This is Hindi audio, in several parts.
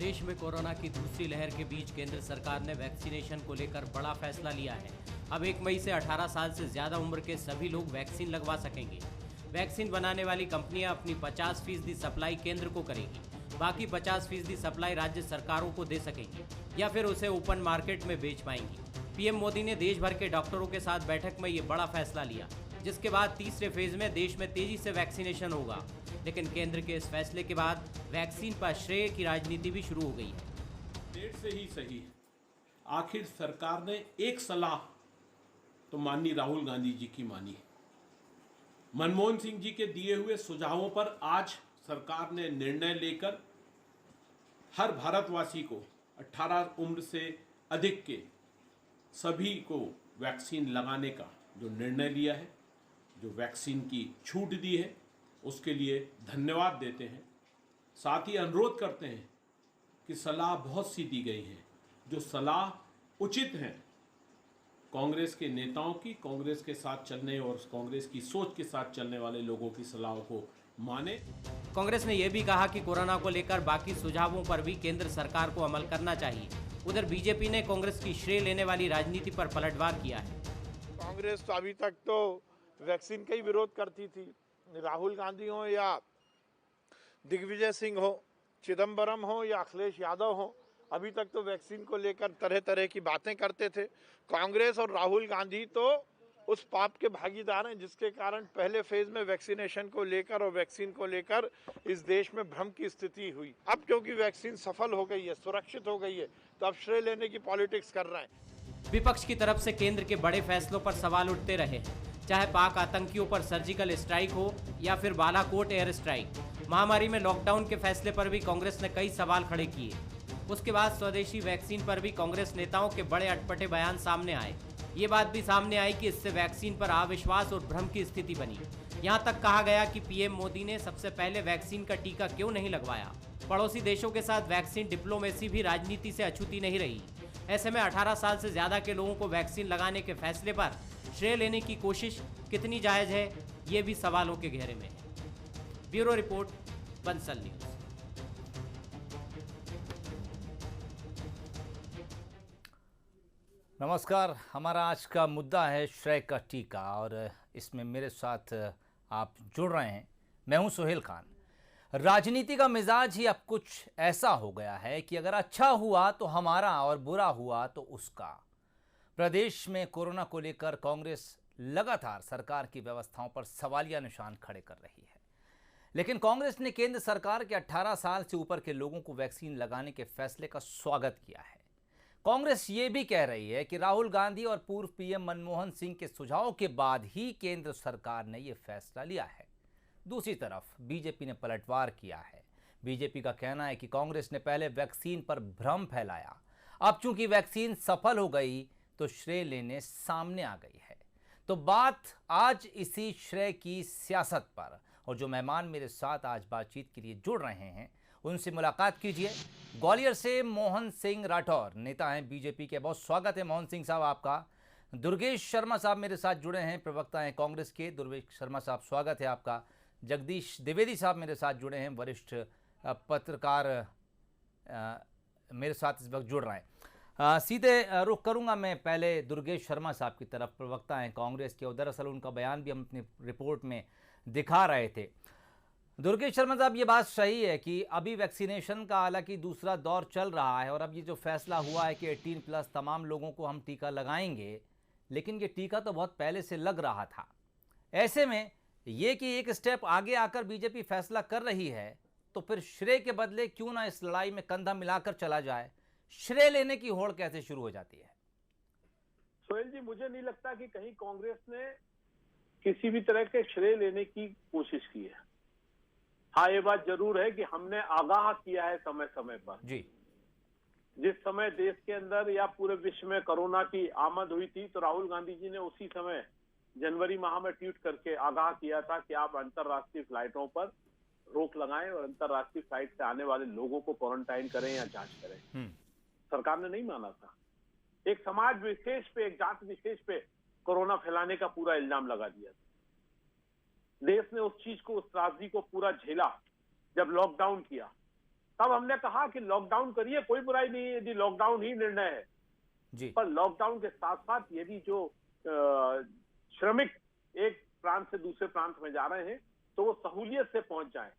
देश में कोरोना की दूसरी लहर के बीच केंद्र सरकार ने वैक्सीनेशन को लेकर बड़ा फैसला लिया है। अब 1 मई से 18 साल से ज़्यादा उम्र के सभी लोग वैक्सीन लगवा सकेंगे। वैक्सीन बनाने वाली कंपनियां अपनी 50% सप्लाई केंद्र को करेगी, बाकी 50% सप्लाई राज्य सरकारों को दे सकेंगी या फिर उसे ओपन मार्केट में बेच पाएंगी। पीएम मोदी ने देश भर के डॉक्टरों के साथ बैठक में ये बड़ा फैसला लिया, जिसके बाद तीसरे फेज में देश में तेजी से वैक्सीनेशन होगा। लेकिन केंद्र के इस फैसले के बाद वैक्सीन पर श्रेय की राजनीति भी शुरू हो गई है। देर से ही सही, आखिर सरकार ने एक सलाह तो माननीय राहुल गांधी जी की मानी। मनमोहन सिंह जी के दिए हुए सुझावों पर आज सरकार ने निर्णय लेकर हर भारतवासी को 18 उम्र से अधिक के सभी को वैक्सीन लगाने का जो निर्णय लिया है, जो वैक्सीन की छूट दी है, उसके लिए धन्यवाद देते हैं। साथ ही अनुरोध करते हैं कि सलाह बहुत सी दी गई है, जो सलाह उचित हैं कांग्रेस के नेताओं की, कांग्रेस के साथ चलने और कांग्रेस की सोच के साथ चलने वाले लोगों की सलाहों को माने। कांग्रेस ने यह भी कहा कि कोरोना को लेकर बाकी सुझावों पर भी केंद्र सरकार को अमल करना चाहिए। उधर बीजेपी ने कांग्रेस की श्रेय लेने वाली राजनीति पर पलटवार किया है। कांग्रेस तो अभी तक तो वैक्सीन का ही विरोध करती थी। राहुल गांधी हो या दिग्विजय सिंह हो, चिदम्बरम हो या अखिलेश यादव हो, अभी तक तो वैक्सीन को लेकर तरह तरह की बातें करते थे। कांग्रेस और राहुल गांधी तो उस पाप के भागीदार हैं जिसके कारण पहले फेज में वैक्सीनेशन को लेकर और वैक्सीन को लेकर इस देश में भ्रम की स्थिति हुई। अब क्योंकि वैक्सीन सफल हो गई है, सुरक्षित हो गई है, तो अब श्रेय लेने की पॉलिटिक्स कर रहे हैं। विपक्ष की तरफ से केंद्र के बड़े फैसलों पर सवाल उठते रहे हैं, चाहे पाक आतंकियों पर सर्जिकल स्ट्राइक हो या फिर बालाकोट एयर स्ट्राइक। महामारी में लॉकडाउन के फैसले पर भी कांग्रेस ने कई सवाल खड़े किए। उसके बाद स्वदेशी वैक्सीन पर भी कांग्रेस नेताओं के बड़े अटपटे बयान सामने आए। ये बात भी सामने आई कि इससे वैक्सीन पर अविश्वास और भ्रम की स्थिति बनी। यहाँ तक कहा गया कि पीएम मोदी ने सबसे पहले वैक्सीन का टीका क्यों नहीं लगवाया। पड़ोसी देशों के साथ वैक्सीन डिप्लोमेसी भी राजनीति से अछूती नहीं रही। ऐसे में 18 साल से ज्यादा के लोगों को वैक्सीन लगाने के फैसले पर श्रेय लेने की कोशिश कितनी जायज है, ये भी सवालों के घेरे में है। Bureau report, Bansal news. नमस्कार, हमारा आज का मुद्दा है श्रेय का टीका और इसमें मेरे साथ आप जुड़ रहे हैं। मैं हूं सुहेल खान। राजनीति का मिजाज ही अब कुछ ऐसा हो गया है कि अगर अच्छा हुआ तो हमारा और बुरा हुआ तो उसका। प्रदेश में कोरोना को लेकर कांग्रेस लगातार सरकार की व्यवस्थाओं पर सवालिया निशान खड़े कर रही है, लेकिन कांग्रेस ने केंद्र सरकार के 18 साल से ऊपर के लोगों को वैक्सीन लगाने के फैसले का स्वागत किया है। कांग्रेस ये भी कह रही है कि राहुल गांधी और पूर्व पीएम मनमोहन सिंह के सुझाव के बाद ही केंद्र सरकार ने यह फैसला लिया है। दूसरी तरफ बीजेपी ने पलटवार किया है। बीजेपी का कहना है कि कांग्रेस ने पहले वैक्सीन पर भ्रम फैलाया, अब चूंकि वैक्सीन सफल हो गई तो श्रेय लेने सामने आ गई है। तो बात आज इसी श्रेय की सियासत पर, और जो मेहमान मेरे साथ आज बातचीत के लिए जुड़ रहे हैं उनसे मुलाकात कीजिए। ग्वालियर से मोहन सिंह राठौर नेता हैं बीजेपी के। बहुत स्वागत है मोहन सिंह साहब आपका। दुर्गेश शर्मा साहब मेरे साथ जुड़े हैं, प्रवक्ता हैं कांग्रेस के। दुर्गेश शर्मा साहब स्वागत है आपका। जगदीश द्विवेदी साहब मेरे साथ जुड़े हैं, वरिष्ठ पत्रकार मेरे साथ इस वक्त जुड़ रहे हैं। सीधे रुख करूंगा मैं पहले दुर्गेश शर्मा साहब की तरफ, प्रवक्ता हैं कांग्रेस के और दरअसल उनका बयान भी हम अपनी रिपोर्ट में दिखा रहे थे। दुर्गेश शर्मा साहब, ये बात सही है कि अभी वैक्सीनेशन का हालांकि दूसरा दौर चल रहा है और अब ये जो फैसला हुआ है कि 18+ तमाम लोगों को हम टीका लगाएंगे, लेकिन ये टीका तो बहुत पहले से लग रहा था। ऐसे में ये कि एक स्टेप आगे आकर बीजेपी फैसला कर रही है, तो फिर श्रेय के बदले क्यों ना इस लड़ाई में कंधा मिलाकर चला जाए। श्रेय लेने की होड़ कैसे शुरू हो जाती है? सोहेल जी, मुझे नहीं लगता कि कहीं कांग्रेस ने किसी भी तरह के श्रेय लेने की कोशिश की है। हाँ, ये बात जरूर है कि हमने आगाह किया है समय समय पर जी। जिस समय देश के अंदर या पूरे विश्व में कोरोना की आमद हुई थी, तो राहुल गांधी जी ने उसी समय जनवरी माह में ट्वीट करके आगाह किया था कि आप अंतरराष्ट्रीय फ्लाइटों पर रोक लगाएं और अंतरराष्ट्रीय फ्लाइट से आने वाले लोगों को क्वारंटाइन करें या जांच करें। सरकार ने नहीं माना था। एक समाज विशेष पे, एक जात विशेष पे कोरोना फैलाने का पूरा इल्जाम लगा दिया था। देश ने उस चीज को, उस त्रासदी को पूरा झेला। जब लॉकडाउन किया तब हमने कहा कि लॉकडाउन करिए, कोई बुराई नहीं है यदि लॉकडाउन ही निर्णय है जी। पर लॉकडाउन के साथ साथ यदि जो श्रमिक एक प्रांत से दूसरे प्रांत में जा रहे हैं तो वो सहूलियत से पहुंच जाएं।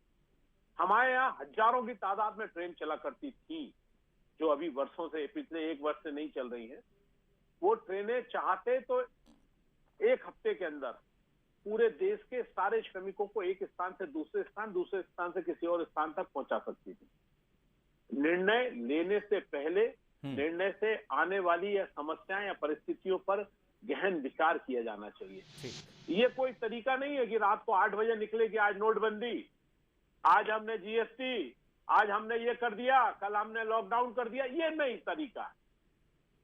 हमारे यहाँ हजारों की तादाद में ट्रेन चला करती थी जो अभी वर्षों से, पिछले एक वर्ष से नहीं चल रही है। वो ट्रेनें चाहते तो एक हफ्ते के अंदर पूरे देश के सारे श्रमिकों को एक स्थान से दूसरे स्थान से किसी और स्थान तक पहुंचा सकती थी। निर्णय लेने से पहले निर्णय से आने वाली या समस्याएं या परिस्थितियों पर गहन विचार किया जाना चाहिए। ये कोई तरीका नहीं है कि रात को 8 बजे निकले कि आज नोटबंदी, आज हमने जीएसटी, आज हमने ये कर दिया, कल हमने लॉकडाउन कर दिया। ये नहीं तरीका है।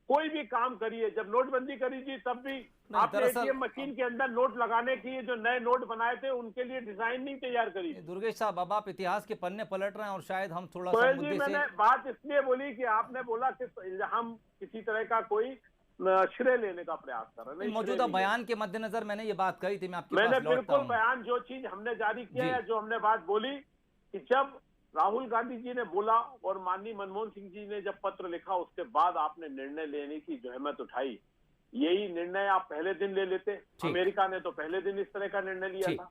कोई भी काम करिए, जब नोटबंदी करी थी तब भी आपने एटीएम मशीन के अंदर नोट लगाने की जो नए नोट बनाए थे उनके लिए डिजाइन नहीं तैयार करी। दुर्गेश साहब, अब आप इतिहास के पन्ने पलट रहे हैं और शायद हम थोड़ा सोहेल जी, मैंने बात इसलिए बोली कि आपने बोला कि हम किसी तरह का कोई श्रेय लेने का प्रयास कर रहे हैं। मौजूदा बयान के मद्देनजर मैंने ये बात कही थी, मैंने बिल्कुल बयान, जो चीज हमने जारी किया है, जो हमने बात बोली कि जब राहुल गांधी जी ने बोला और माननीय मनमोहन सिंह जी ने जब पत्र लिखा उसके बाद आपने निर्णय लेने की जो हिम्मत उठाई, यही निर्णय आप पहले दिन ले लेते। अमेरिका ने तो पहले दिन इस तरह का निर्णय लिया था।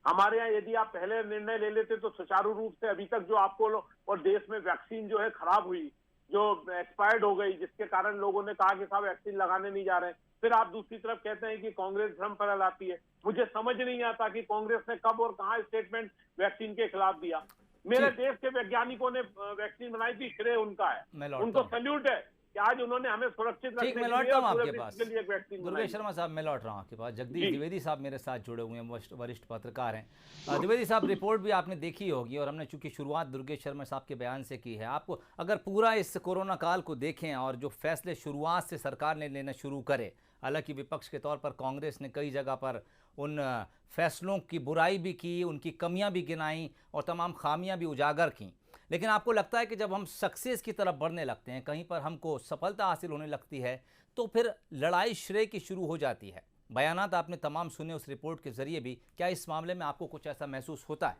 हमारे यहाँ यदि आप पहले निर्णय ले लेते तो सुचारू रूप से अभी तक जो आपको और देश में वैक्सीन जो है खराब हुई, जो एक्सपायर्ड हो गई, जिसके कारण लोगों ने कहा कि साहब वैक्सीन लगाने नहीं जा रहे हैं, फिर आप दूसरी तरफ कहते हैं कि कांग्रेस भ्रम फैलाती है। मुझे समझ नहीं आता कि कांग्रेस ने कब और कहां स्टेटमेंट वैक्सीन के खिलाफ दिया। मेरे देश के वैज्ञानिकों ने वैक्सीन बनाई थी, श्रेय उनका है, उनको सैल्यूट है कि आज उन्होंने हमें सुरक्षित रखने के लिए एक वैक्सीन। दुर्गेश शर्मा साहब, मैं लौट रहा हूँ आपके पास। जगदीश द्विवेदी साहब मेरे साथ जुड़े हुए हैं, वरिष्ठ पत्रकार हैं। द्विवेदी साहब, रिपोर्ट भी आपने देखी होगी और हमने चूंकि शुरुआत दुर्गेश शर्मा साहब के बयान से की है। आपको अगर पूरा इस कोरोना काल को देखें और जो फैसले शुरुआत से सरकार ने लेना शुरू करे, हालांकि विपक्ष के तौर पर कांग्रेस ने कई जगह पर उन फैसलों की बुराई भी की, उनकी कमियां भी गिनाई और तमाम खामियां भी उजागर की, लेकिन आपको लगता है कि जब हम सक्सेस की तरफ बढ़ने लगते हैं, कहीं पर हमको सफलता हासिल होने लगती है, तो फिर लड़ाई श्रेय की शुरू हो जाती है। बयानात आपने तमाम सुने उस रिपोर्ट के जरिए भी, क्या इस मामले में आपको कुछ ऐसा महसूस होता है?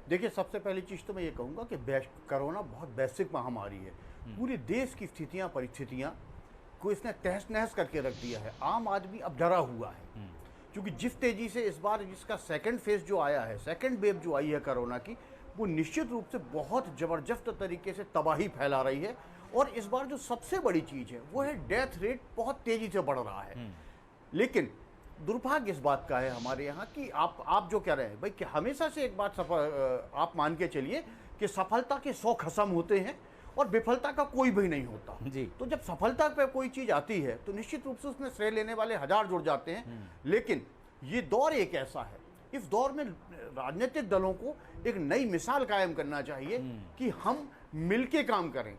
देखिए, सबसे पहली चीज़ तो मैं ये कहूँगा कि कोरोना बहुत वैश्विक महामारी है। पूरे देश की स्थितियाँ, परिस्थितियाँ को इसने तहस नहस करके रख दिया है। आम आदमी अब डरा हुआ है, क्योंकि जिस तेज़ी से इस बार इसका सेकंड फेज जो आया है, सेकंड वेव जो आई है कोरोना की, वो निश्चित रूप से बहुत ज़बरदस्त तरीके से तबाही फैला रही है। और इस बार जो सबसे बड़ी चीज़ है वो है डेथ रेट बहुत तेज़ी से बढ़ रहा है। लेकिन दुर्भाग्य इस बात का है हमारे यहाँ कि आप जो कह रहे हैं भाई, कि हमेशा से एक बात आप मान के चलिए कि सफलता के 100 खसम होते हैं और विफलता का कोई भी नहीं होता जी। तो जब सफलता पे कोई चीज आती है तो निश्चित रूप से उसमें श्रेय लेने वाले हजार जुड़ जाते हैं। लेकिन ये दौर एक ऐसा है, इस दौर में राजनीतिक दलों को एक नई मिसाल कायम करना चाहिए कि हम मिलके काम करें।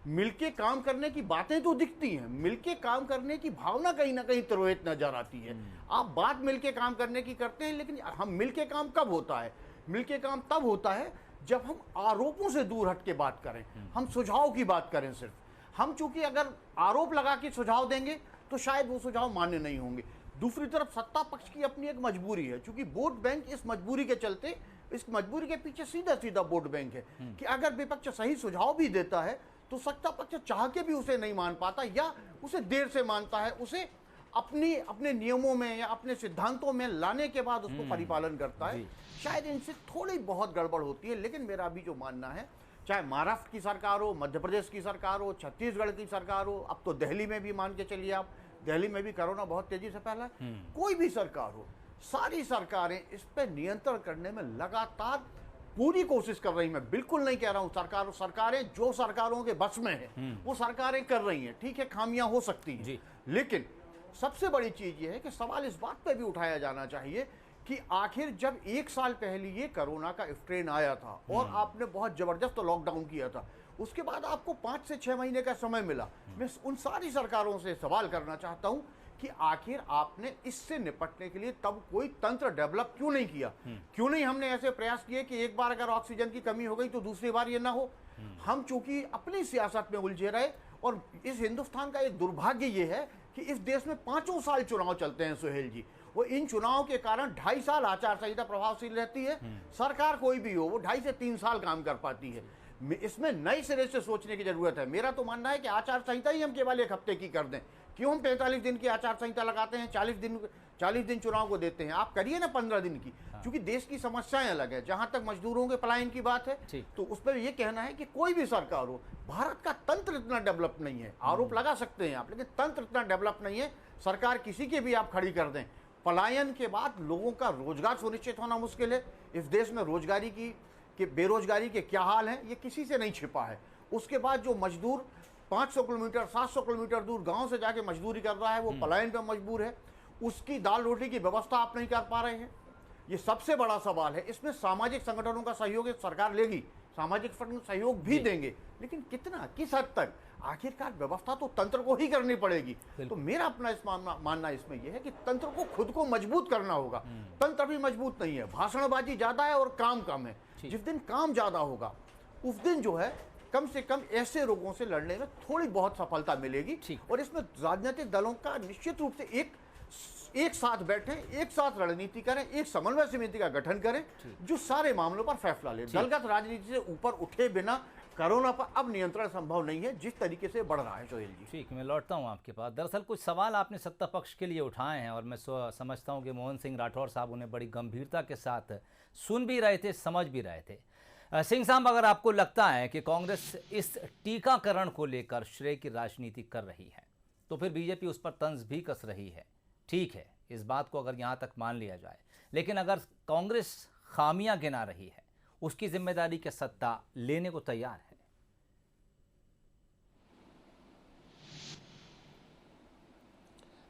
मिलके काम करने की बातें तो दिखती हैं, मिलके काम करने की भावना कहीं ना कहीं तिरोहित नजर आती है। आप बात मिलके काम करने की करते हैं, लेकिन हम मिलके काम कब होता है? मिलके काम तब होता है जब हम आरोपों से दूर हट के बात करें, हम सुझाव की बात करें। सिर्फ हम चूंकि अगर आरोप लगा के सुझाव देंगे तो शायद वो सुझाव मान्य नहीं होंगे। दूसरी तरफ सत्ता पक्ष की अपनी एक मजबूरी है, क्योंकि वोट बैंक इस मजबूरी के चलते, इस मजबूरी के पीछे सीधा सीधा वोट बैंक है कि अगर विपक्ष सही सुझाव भी देता है तो सत्ता पक्ष चाह के भी उसे नहीं मान पाता, या उसे देर से मानता है, उसे अपने नियमों में या अपने सिद्धांतों में लाने के बाद उसको परिपालन करता है। शायद इनसे थोड़ी बहुत गड़बड़ होती है। लेकिन मेरा भी जो मानना है, चाहे महाराष्ट्र की सरकार हो, मध्य प्रदेश की सरकार हो, छत्तीसगढ़ की सरकार हो, अब तो दिल्ली में भी मान के चलिए आप, दिल्ली में भी कोरोना बहुत तेजी से फैला, कोई भी सरकार हो, सारी सरकारें इस पर नियंत्रण करने में लगातार पूरी कोशिश कर रही। मैं बिल्कुल नहीं कह रहा हूं सरकारें जो सरकारों के बस में है वो सरकारें कर रही हैं, ठीक है, खामियां हो सकती हैं, लेकिन सबसे बड़ी चीज ये है कि सवाल इस बात पे भी उठाया जाना चाहिए कि आखिर जब 1 साल पहले ये कोरोना का स्ट्रेन आया था और आपने बहुत जबरदस्त लॉकडाउन किया था, उसके बाद आपको 5 से 6 महीने का समय मिला। मैं उन सारी सरकारों से सवाल करना चाहता हूं कि आखिर आपने इससे निपटने के लिए तब कोई तंत्र डेवलप क्यों नहीं किया? क्यों नहीं हमने ऐसे प्रयास किए कि एक बार अगर ऑक्सीजन की कमी हो गई तो दूसरी बार ये ना हो? हम चूंकि अपनी सियासत में उलझे रहे, और इस हिंदुस्तान का एक दुर्भाग्य ये है कि इस देश में 5 साल चुनाव चलते हैं सोहेल जी, वो इन चुनाव के कारण 2.5 साल आचार संहिता प्रभावशील रहती है। सरकार कोई भी हो वो 2.5 से 3 साल काम कर पाती है। इसमें नए सिरे से सोचने की जरूरत है। मेरा तो मानना है कि आचार संहिता ही हम केवल 1 हफ्ते की कर दें। क्यों हम 45 दिन की आचार संहिता लगाते हैं, 40 दिन चुनाव को देते हैं। आप करिए ना 15 दिन की, क्योंकि देश की समस्याएं अलग है। जहां तक मजदूरों के पलायन की बात है तो उस पर यह कहना है कि कोई भी सरकार हो, भारत का तंत्र इतना डेवलप नहीं है। आरोप लगा सकते हैं आप, लेकिन तंत्र इतना डेवलप नहीं है। सरकार किसी के भी आप खड़ी कर दें, पलायन के बाद लोगों का रोजगार सुनिश्चित होना मुश्किल है। इस देश में बेरोजगारी के क्या हाल हैं, ये किसी से नहीं छिपा है। उसके बाद जो मजदूर 500 किलोमीटर 700 किलोमीटर दूर गांव से जाके मजदूरी कर रहा है, वो पलायन पर मजबूर है। उसकी दाल रोटी की व्यवस्था आप नहीं कर पा रहे हैं। ये सबसे बड़ा सवाल है। इसमें सामाजिक संगठनों का सहयोग सरकार लेगी, सामाजिक संगठन सहयोग भी देंगे, लेकिन कितना, किस हद तक? आखिरकार व्यवस्था तो तंत्र को ही करनी पड़ेगी। तो मेरा अपना मानना इसमें यह है कि तंत्र को खुद को मजबूत करना होगा। तंत्र अभी मजबूत नहीं है, भाषणबाजी ज्यादा है और काम कम है। जिस दिन काम ज्यादा होगा उस दिन जो है कम से कम ऐसे रोगों से लड़ने में थोड़ी बहुत सफलता मिलेगी। और इसमें राजनीतिक दलों का निश्चित रूप से एक साथ बैठें, एक साथ रणनीति करें, एक समन्वय समिति का गठन करें जो सारे मामलों पर फैसला ले। दलगत राजनीति से ऊपर उठे बिना कोरोना पर अब नियंत्रण संभव नहीं है, जिस तरीके से बढ़ रहा है। सोहेल जी, ठीक, मैं लौटता हूं आपके पास। दरअसल कुछ सवाल आपने सत्ता पक्ष के लिए उठाए हैं और मैं समझता हूं कि मोहन सिंह राठौर साहब उन्हें बड़ी गंभीरता के साथ सुन भी रहे थे, समझ भी रहे थे। सिंह साहब, अगर आपको लगता है कि कांग्रेस इस टीकाकरण को लेकर श्रेय की राजनीति कर रही है तो फिर बीजेपी उस पर तंज भी कस रही है। ठीक है, इस बात को अगर यहाँ तक मान लिया जाए, लेकिन अगर कांग्रेस खामियां गिना रही है, उसकी जिम्मेदारी के सत्ता लेने को तैयार है?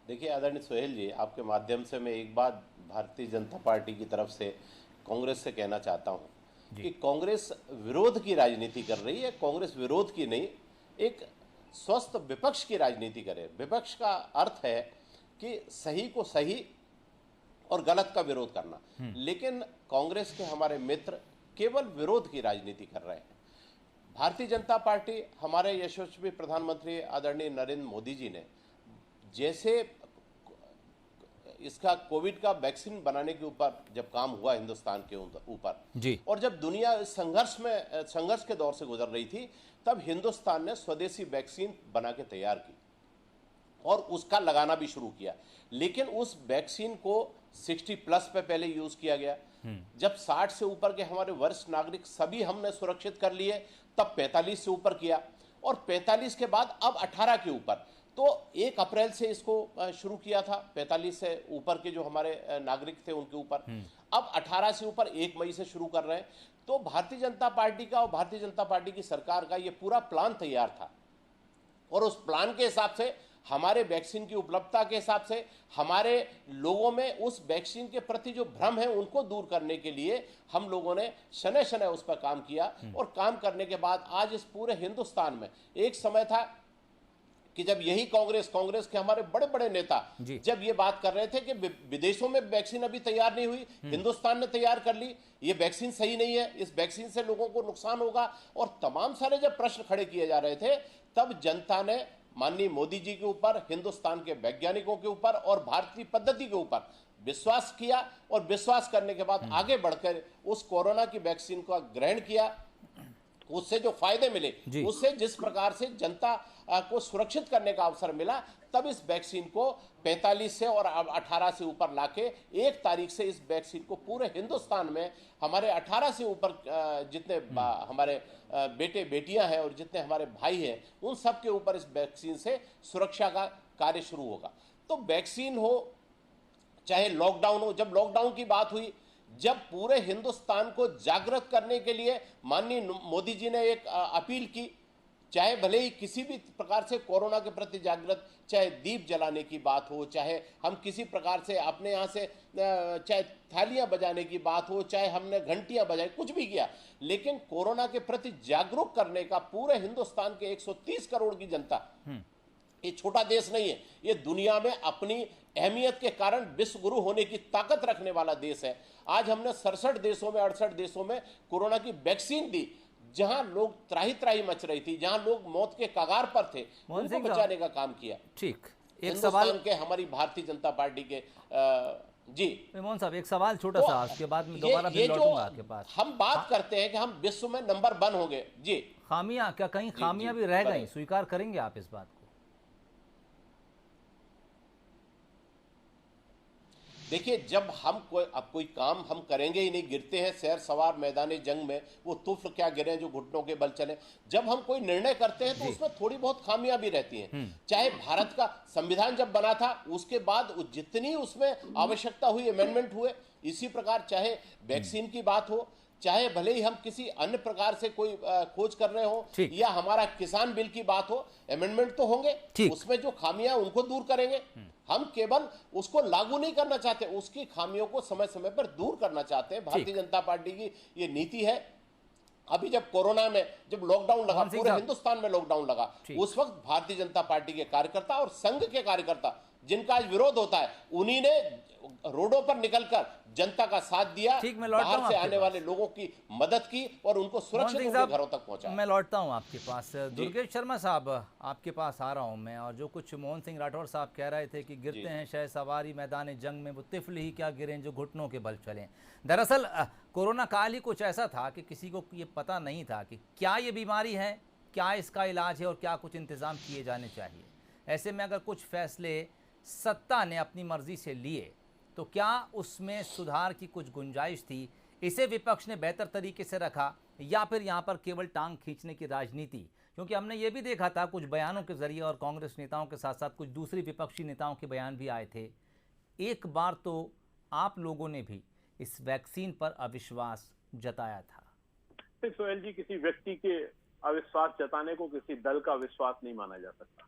देखिए आदरणीय सोहेल जी, आपके माध्यम से मैं एक बात भारतीय जनता पार्टी की तरफ से कांग्रेस से कहना चाहता हूं कि कांग्रेस विरोध की राजनीति कर रही है। कांग्रेस विरोध की नहीं, एक स्वस्थ विपक्ष की राजनीति करे। विपक्ष का अर्थ है कि सही को सही और गलत का विरोध करना। लेकिन कांग्रेस के हमारे मित्र केवल विरोध की राजनीति कर रहे हैं। भारतीय जनता पार्टी, हमारे यशस्वी प्रधानमंत्री आदरणीय नरेंद्र मोदी जी ने जैसे इसका कोविड का वैक्सीन बनाने के ऊपर जब काम हुआ हिंदुस्तान के ऊपर जी, और जब दुनिया संघर्ष के दौर से गुजर रही थी, तब हिंदुस्तान ने स्वदेशी वैक्सीन बना के तैयार की और उसका लगाना भी शुरू किया। लेकिन उस वैक्सीन को 60+ पे पहले यूज किया गया। जब 60 से ऊपर के हमारे वरिष्ठ नागरिक सभी हमने सुरक्षित कर लिए, तब 45 से ऊपर किया और 45 के बाद अब 18 के ऊपर। तो 1 अप्रैल से इसको शुरू किया था 45 से ऊपर के जो हमारे नागरिक थे उनके ऊपर। अब 18 से ऊपर 1 मई से शुरू कर रहे हैं। तो भारतीय जनता पार्टी का और भारतीय जनता पार्टी की सरकार का ये पूरा प्लान तैयार था और उस प्लान के हिसाब से, हमारे वैक्सीन की उपलब्धता के हिसाब से, हमारे लोगों में उस वैक्सीन के प्रति जो भ्रम है उनको दूर करने के लिए हम लोगों ने शनै शनै उस पर काम किया। और काम करने के बाद आज इस पूरे हिंदुस्तान में, एक समय था कि जब यही कांग्रेस के हमारे बड़े बड़े नेता जब ये बात कर रहे थे कि विदेशों में वैक्सीन अभी तैयार नहीं हुई, हिंदुस्तान ने तैयार कर ली, ये वैक्सीन सही नहीं है, इस वैक्सीन से लोगों को नुकसान होगा, और तमाम सारे जब प्रश्न खड़े किए जा रहे थे, तब जनता ने माननीय मोदी जी के ऊपर, हिंदुस्तान के वैज्ञानिकों के ऊपर और भारतीय पद्धति के ऊपर विश्वास किया और विश्वास करने के बाद आगे बढ़कर उस कोरोना की वैक्सीन का ग्रहण किया। उससे जो फायदे मिले, उससे जिस प्रकार से जनता को सुरक्षित करने का अवसर मिला, तब इस वैक्सीन को 45 से और 18 से ऊपर लाके 1 तारीख से इस वैक्सीन को पूरे हिंदुस्तान में हमारे 18 से ऊपर जितने हमारे बेटे बेटियां हैं और जितने हमारे भाई हैं, उन सब के ऊपर इस वैक्सीन से सुरक्षा का कार्य शुरू होगा। तो वैक्सीन हो चाहे लॉकडाउन हो, जब लॉकडाउन की बात हुई, जब पूरे हिंदुस्तान को जागृत करने के लिए माननीय मोदी जी ने एक अपील की, चाहे भले ही किसी भी प्रकार से कोरोना के प्रति जागृत, चाहे दीप जलाने की बात हो, चाहे हम किसी प्रकार से अपने यहाँ से चाहे थालियां बजाने की बात हो, चाहे हमने घंटियां बजाई, कुछ भी किया, लेकिन कोरोना के प्रति जागरूक करने का पूरे हिंदुस्तान के 130 करोड़ की जनता, ये छोटा देश नहीं है, ये दुनिया में अपनी अहमियत के कारण विश्व गुरु होने की ताकत रखने वाला देश है। आज हमने 67 देशों में 68 देशों में कोरोना की वैक्सीन दी, जहां लोग त्राही त्राही मच रही थी, जहां लोग मौत के कगार पर थे, उनको बचाने का काम किया। ठीक, एक हिंदुस्तान के हमारी भारतीय जनता पार्टी के जी मोहन साहब, एक सवाल छोटा तो सा, उसके बाद में दोबारा ये फिर लौटूंगा आपके पास। हम बात करते हैं कि हम विश्व में नंबर 1 होंगे जी, खामियां, क्या कहीं खामियां जी, भी रह गई? बताइए। स्वीकार करेंगे आप इस बात को? देखिए, जब हम कोई काम हम करेंगे ही नहीं, गिरते हैं शहर सवार मैदानी जंग में, वो तुफल क्या गिरे जो घुटनों के बल चले। जब हम कोई निर्णय करते हैं तो उसमें थोड़ी बहुत खामियां भी रहती हैं। चाहे भारत का संविधान जब बना था उसके बाद जितनी उसमें आवश्यकता हुई, अमेंडमेंट हुए, इसी प्रकार चाहे वैक्सीन की बात हो, चाहे भले ही हम किसी अन्य प्रकार से कोई खोज कर रहे हो, या हमारा किसान बिल की बात हो, अमेंडमेंट तो होंगे, उसमें जो खामियां उनको दूर करेंगे। हम केवल उसको लागू नहीं करना चाहते, उसकी खामियों को समय समय पर दूर करना चाहते हैं। भारतीय जनता पार्टी की ये नीति है। अभी जब कोरोना में जब लॉकडाउन लगा, पूरे हिंदुस्तान में लॉकडाउन लगा, उस वक्त भारतीय जनता पार्टी के कार्यकर्ता और संघ के कार्यकर्ता जिनका आज विरोध होता है, उन्हीं ने रोडों पर निकलकर जनता का साथ दिया, बाहर से आने वाले लोगों की मदद की और उनको सुरक्षित उनके घरों तक पहुंचाया। मैं लौटता हूं आपके पास। दुर्गेश शर्मा साहब, आपके पास आ रहा हूं मैं। और जो कुछ मोहन सिंह राठौर साहब कह रहे थे कि गिरते हैं शह सवारी मैदान जंग में, वो तिफल ही क्या गिरे जो घुटनों के बल चले। दरअसल कोरोना काल ही कुछ ऐसा था कि किसी को ये पता नहीं था कि क्या ये बीमारी है, क्या इसका इलाज है और क्या कुछ इंतजाम किए जाने चाहिए। ऐसे में अगर कुछ फैसले सत्ता ने अपनी मर्जी से लिए तो क्या उसमें सुधार की कुछ गुंजाइश थी? इसे विपक्ष ने बेहतर तरीके से रखा या फिर यहाँ पर केवल टांग खींचने की राजनीति? क्योंकि हमने ये भी देखा था कुछ बयानों के जरिए, और कांग्रेस नेताओं के साथ साथ कुछ दूसरी विपक्षी नेताओं के बयान भी आए थे। एक बार तो आप लोगों ने भी इस वैक्सीन पर अविश्वास जताया था। सोहेल जी, किसी व्यक्ति के अविश्वास जताने को किसी दल का विश्वास नहीं माना जा सकता।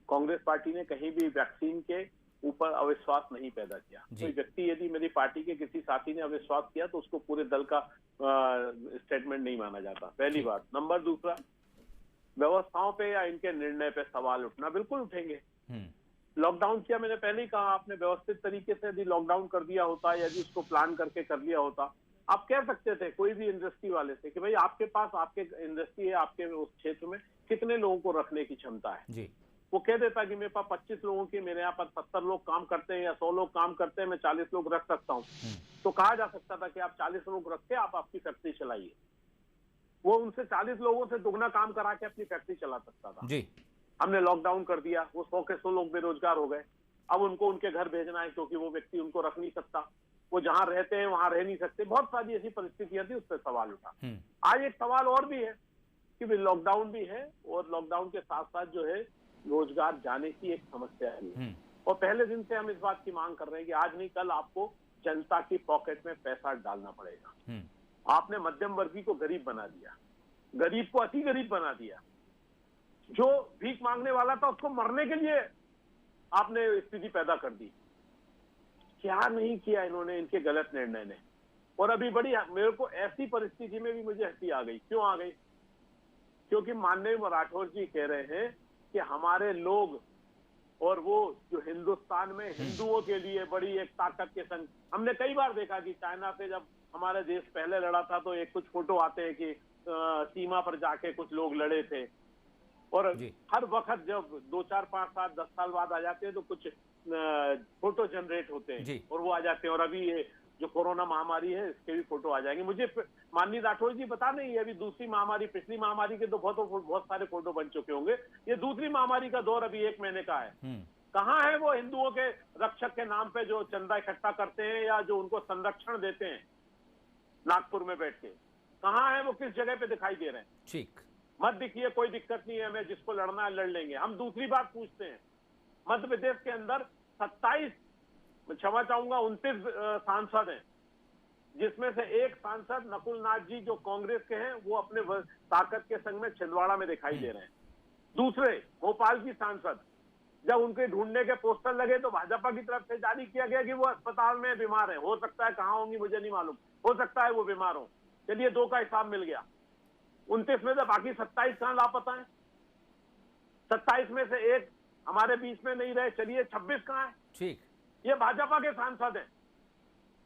कांग्रेस पार्टी ने कहीं भी वैक्सीन के ऊपर अविश्वास नहीं पैदा किया। कोई व्यक्ति यदि मेरी पार्टी के किसी साथी ने अविश्वास किया तो उसको पूरे दल का स्टेटमेंट नहीं माना जाता, पहली बात। नंबर दूसरा, व्यवस्थाओं पे या इनके निर्णय पे सवाल उठना बिल्कुल उठेंगे। लॉकडाउन किया, मैंने पहले ही कहा, आपने व्यवस्थित तरीके से यदि लॉकडाउन कर दिया होता, यदि उसको प्लान करके कर लिया होता, आप कह सकते थे कोई भी इंडस्ट्री वाले से कि भाई आपके पास, आपके इंडस्ट्री है, आपके उस क्षेत्र में कितने लोगों को रखने की क्षमता है जी। वो कह देता कि मेरे पास 25 लोगों की, मेरे यहाँ पर 70 लोग काम करते हैं या 100 लोग काम करते हैं, मैं 40 लोग रख सकता हूँ। तो कहा जा सकता था कि आप 40 लोग रख के आप आपकी फैक्ट्री चलाइए। वो उनसे 40 लोगों से दुगना काम करा के अपनी फैक्ट्री चला सकता था जी। हमने लॉकडाउन कर दिया, वो 100 के 100 लोग बेरोजगार हो गए। अब उनको उनके घर भेजना है क्योंकि वो व्यक्ति उनको रख नहीं सकता, वो जहां रहते हैं वहां रह नहीं सकते। बहुत सारी ऐसी परिस्थितियां थी, उस पर सवाल उठा। आज एक सवाल और भी है कि लॉकडाउन भी है और लॉकडाउन के साथ साथ जो है रोजगार जाने की एक समस्या है। और पहले दिन से हम इस बात की मांग कर रहे हैं कि आज नहीं कल आपको जनता की पॉकेट में पैसा डालना पड़ेगा। आपने मध्यम वर्गीय को गरीब बना दिया, गरीब को अति गरीब बना दिया। जो भीख मांगने वाला था उसको मरने के लिए आपने स्थिति पैदा कर दी। क्या नहीं किया इन्होंने, इनके गलत निर्णय ने। और अभी बड़ी, मेरे को ऐसी परिस्थिति में भी मुझे हंसी आ गई। क्यों आ गई? क्योंकि माननीय राठौर जी कह रहे हैं कि हमारे लोग और वो जो हिंदुस्तान में हिंदुओं के लिए बड़ी एक ताकत के संग, हमने कई बार देखा कि चाइना से जब हमारा देश पहले लड़ा था तो एक कुछ फोटो आते हैं कि सीमा पर जाके कुछ लोग लड़े थे। और हर वक्त जब 2, 4, 5, 7, 10 साल बाद आ जाते हैं तो कुछ फोटो जनरेट होते हैं और वो आ जाते हैं। और अभी ये जो कोरोना महामारी है इसके भी फोटो आ जाएंगे। मुझे माननीय राठौर जी पता नहीं है, अभी दूसरी महामारी, पिछली महामारी के तो बहुत सारे फोटो बन चुके होंगे। ये दूसरी महामारी का दौर अभी 1 महीने का है। कहाँ है वो हिंदुओं के रक्षक के नाम पे जो चंदा इकट्ठा करते हैं या जो उनको संरक्षण देते हैं नागपुर में बैठ के? कहाँ है वो? किस जगह पे दिखाई दे रहे हैं? ठीक, मत दिखिए, कोई दिक्कत नहीं है, हमें जिसको लड़ना है लड़ लेंगे। हम दूसरी बात पूछते हैं, मध्य प्रदेश के अंदर 27, क्षमा चाहूंगा, 29 सांसद हैं, जिसमें से एक सांसद नकुल नाथ जी जो कांग्रेस के हैं वो अपने ताकत के संग में छिंदवाड़ा में दिखाई दे रहे हैं। दूसरे भोपाल की सांसद, जब उनके ढूंढने के पोस्टर लगे तो भाजपा की तरफ से जारी किया गया कि वो अस्पताल में बीमार है। हो सकता है कहाँ होंगी मुझे नहीं मालूम, हो सकता है वो बीमार हो। चलिए 2 का हिसाब मिल गया। 29 में से बाकी 27 कहाँ लापता है? 27 में से एक हमारे बीच में नहीं रहे, चलिए 26 कहाँ है? ठीक, ये भाजपा के सांसद हैं।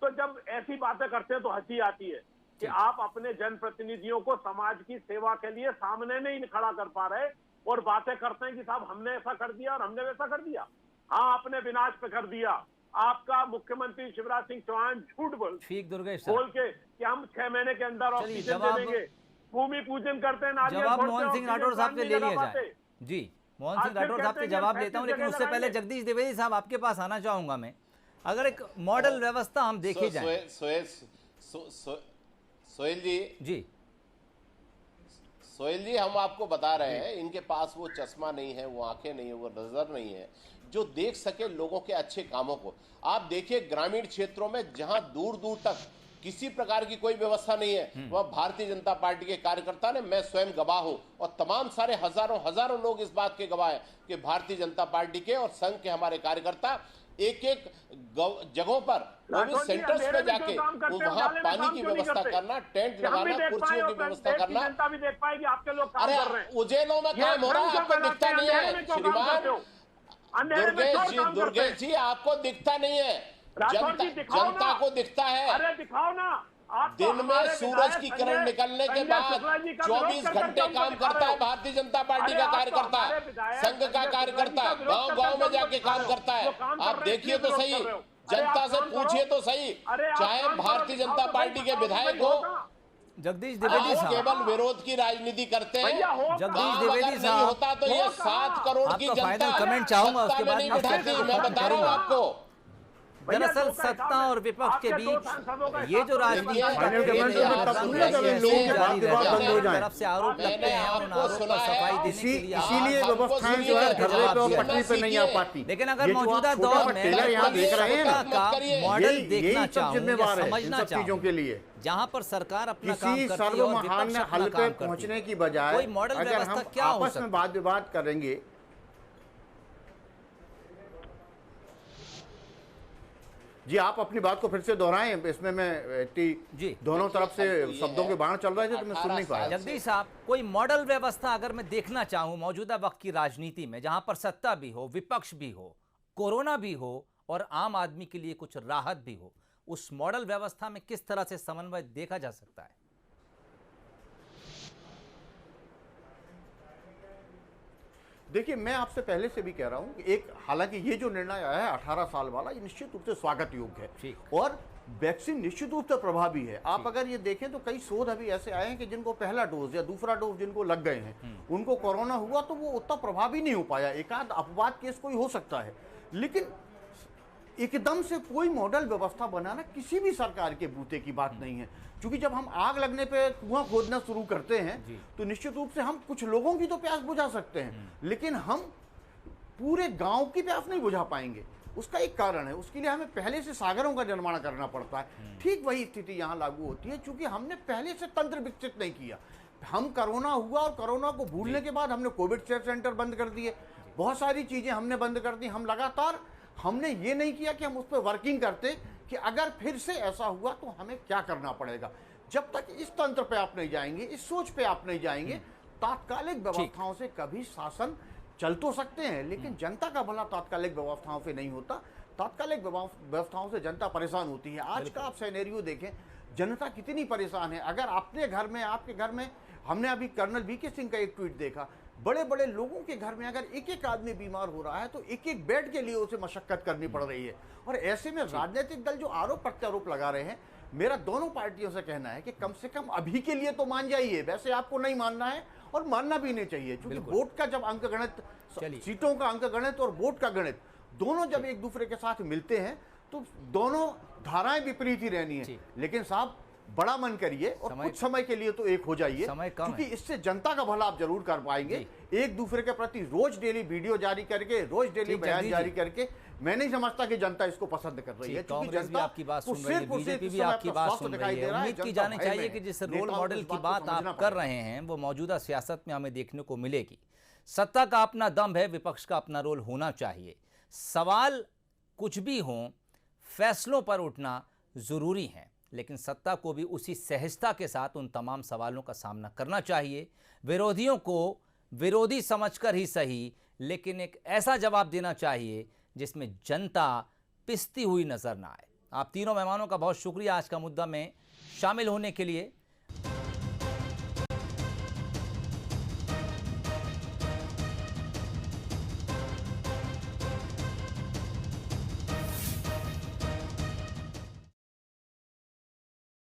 तो जब ऐसी बातें करते हैं तो हंसी आती है कि आप अपने जनप्रतिनिधियों को समाज की सेवा के लिए सामने नहीं खड़ा कर पा रहे और बातें करते हैं कि साहब हमने ऐसा कर दिया और हमने वैसा कर दिया। हाँ, आपने विनाश पे कर दिया, आपका मुख्यमंत्री शिवराज सिंह चौहान झूठ बोल दुर्गेश बोल के कि हम 6 महीने के अंदर ऑक्सीजन दे देंगे, भूमि पूजन करते हैं, नारियल जवाब फोड़ते हैं, मोहन सिंह ऑक्सीजन राठौर साहब से प्लांट ले नहीं लिया लगा जाए। पाते। जी, मोहन सिंह राठौर साहब से जवाब लेता हूं, लेकिन उससे पहले जगदीश द्विवेदी साहब आपके पास आना चाहूंगा मैं। अगर एक मॉडल व्यवस्था हम देखे जाए, सोहेल जी हम आपको बता रहे हैं, इनके पास वो चश्मा नहीं है, वो आंखें नहीं है, वो नजर नहीं है जो देख सके लोगों के अच्छे कामों को। आप देखिए ग्रामीण क्षेत्रों में जहां दूर दूर तक किसी प्रकार की कोई व्यवस्था नहीं है, वह भारतीय जनता पार्टी के कार्यकर्ता ने, मैं स्वयं गवाह हूं और तमाम सारे हजारों लोग इस बात के गवाह हैं कि भारतीय जनता पार्टी के और संघ के हमारे कार्यकर्ता एक जगहों पर कोविड सेंटर्स में जाके वहां पानी की व्यवस्था करना, टेंट लगाना, कुर्सियों की व्यवस्था करना। जनता भी देख पाएगी आपके लोग काम अरे कर रहे हैं। उजेलों में काम हो रहा है, आपको दिखता नहीं है श्रीमान दुर्गेश जी, आपको दिखता नहीं है, जनता को दिखता है। अरे दिखाओ ना। दिन में सूरज की किरण निकलने के बाद 24 घंटे काम करता है भारतीय जनता पार्टी का कार्यकर्ता, संघ का कार्यकर्ता, गांव गांव में जाके काम करता है। आप देखिए तो सही, जनता से पूछिए तो सही, चाहे भारतीय जनता पार्टी के विधायक हो। जगदीश द्विवेदी साहब केवल विरोध की राजनीति करते हैं, जगदीश द्विवेदी साहब होता तो ये 7 करोड़ की जनता कमेंट चाहूंगा, उसके बाद नहीं बिठाती। मैं बता रहा हूँ आपको, दरअसल सत्ता और विपक्ष के बीच ये जो राजनीति तरफ से आरोप लगते हैं और उन आरोप पर सफाई देने के लिए इसीलिए व्यवस्थाएं जो है धरने पे और पटरी पे नहीं आ पाती। लेकिन अगर मौजूदा दौर में यहाँ देख रहे हैं का मॉडल देखना चाहूँ, समझना चीजों के लिए, जहाँ पर सरकार अपना काम किसी करती है और सर्वमहान विपक्ष अपना हल पे काम करती पहुंचने है, की बजाय कोई मॉडल अगर व्यवस्था हम क्या हो आपस में वाद विवाद करेंगे। जी आप अपनी बात को फिर से दोहराएं, इसमें मैं जी दोनों तरफ से शब्दों के बाण चल रहे थे तो मैं सुन नहीं पाया। जगदीश साहब, कोई मॉडल व्यवस्था अगर मैं देखना चाहूं मौजूदा वक्त की राजनीति में, जहां पर सत्ता भी हो, विपक्ष भी हो, कोरोना भी हो और आम आदमी के लिए कुछ राहत भी हो, उस मॉडल व्यवस्था में किस तरह से समन्वय देखा जा सकता है? देखिए मैं आपसे पहले से भी कह रहा हूं कि हालांकि ये जो निर्णय आया है 18 साल वाला, ये निश्चित रूप से स्वागत योग्य है और वैक्सीन निश्चित रूप से प्रभावी है। आप अगर ये देखें तो कई शोध अभी ऐसे आए हैं कि जिनको पहला डोज या दूसरा डोज जिनको लग गए हैं उनको कोरोना हुआ तो वो उतना प्रभावी नहीं हो पाया, एकाध अपवाद केस कोई हो सकता है, लेकिन एकदम से कोई मॉडल व्यवस्था बनाना किसी भी सरकार के बूते की बात नहीं है। क्योंकि जब हम आग लगने पे कुआं खोदना शुरू करते हैं तो निश्चित रूप से हम कुछ लोगों की तो प्यास बुझा सकते हैं, लेकिन हम पूरे गांव की प्यास नहीं बुझा पाएंगे। उसका एक कारण है, उसके लिए हमें पहले से सागरों का निर्माण करना पड़ता है। ठीक वही स्थिति यहाँ लागू होती है, क्योंकि हमने पहले से तंत्र विकसित नहीं किया। हम कोरोना हुआ और कोरोना को भूलने के बाद हमने कोविड केयर सेंटर बंद कर दिए, बहुत सारी चीजें हमने बंद कर दी। हम लगातार हमने ये नहीं किया कि हम उस पर वर्किंग करते कि अगर फिर से ऐसा हुआ तो हमें क्या करना पड़ेगा। जब तक इस तंत्र पे आप नहीं जाएंगे, इस सोच पे आप नहीं जाएंगे, तात्कालिक व्यवस्थाओं से कभी शासन चल तो सकते हैं, लेकिन जनता का भला तात्कालिक व्यवस्थाओं से नहीं होता। तात्कालिक व्यवस्थाओं से जनता परेशान होती है। आज का आप सिनेरियो देखें, जनता कितनी परेशान है। अगर अपने घर में, आपके घर में, हमने अभी कर्नल वीके सिंह का एक ट्वीट देखा, बड़े बड़े लोगों के घर में अगर एक एक आदमी बीमार हो रहा है तो एक एक बेड के लिए उसे मशक्कत करनी पड़ रही है। और ऐसे में राजनीतिक दल जो आरोप प्रत्यारोप लगा रहे हैं, मेरा दोनों पार्टियों से कहना है कि कम से कम अभी के लिए तो मान जाइए। वैसे आपको नहीं मानना है और मानना भी नहीं चाहिए, क्योंकि वोट का जब अंक गणित, सीटों का अंक गणित और वोट का गणित दोनों जब एक दूसरे के साथ मिलते हैं तो दोनों धाराएं विपरीत ही रहनी है। लेकिन साहब बड़ा मन करिए और कुछ समय के लिए तो एक हो जाइए, क्योंकि इससे जनता का भला आप जरूर कर पाएंगे। एक दूसरे के प्रति रोज डेली वीडियो जारी करके, रोज डेली बयान जारी करके, मैं नहीं समझता कि जनता इसको पसंद कर रही है। कांग्रेस भी आपकी बात सुन रही है, बीजेपी भी आपकी बात सुन रही है। उम्मीद की जानी चाहिए कि जिस रोल मॉडल की बात आप कर रहे हैं वो मौजूदा सियासत में हमें देखने को मिलेगी। सत्ता का अपना दम है, विपक्ष का अपना रोल होना चाहिए। सवाल कुछ भी हों, फैसलों पर उठना जरूरी है, लेकिन सत्ता को भी उसी सहजता के साथ उन तमाम सवालों का सामना करना चाहिए। विरोधियों को विरोधी समझकर ही सही, लेकिन एक ऐसा जवाब देना चाहिए जिसमें जनता पिसती हुई नजर ना आए। आप तीनों मेहमानों का बहुत शुक्रिया आज का मुद्दा में शामिल होने के लिए।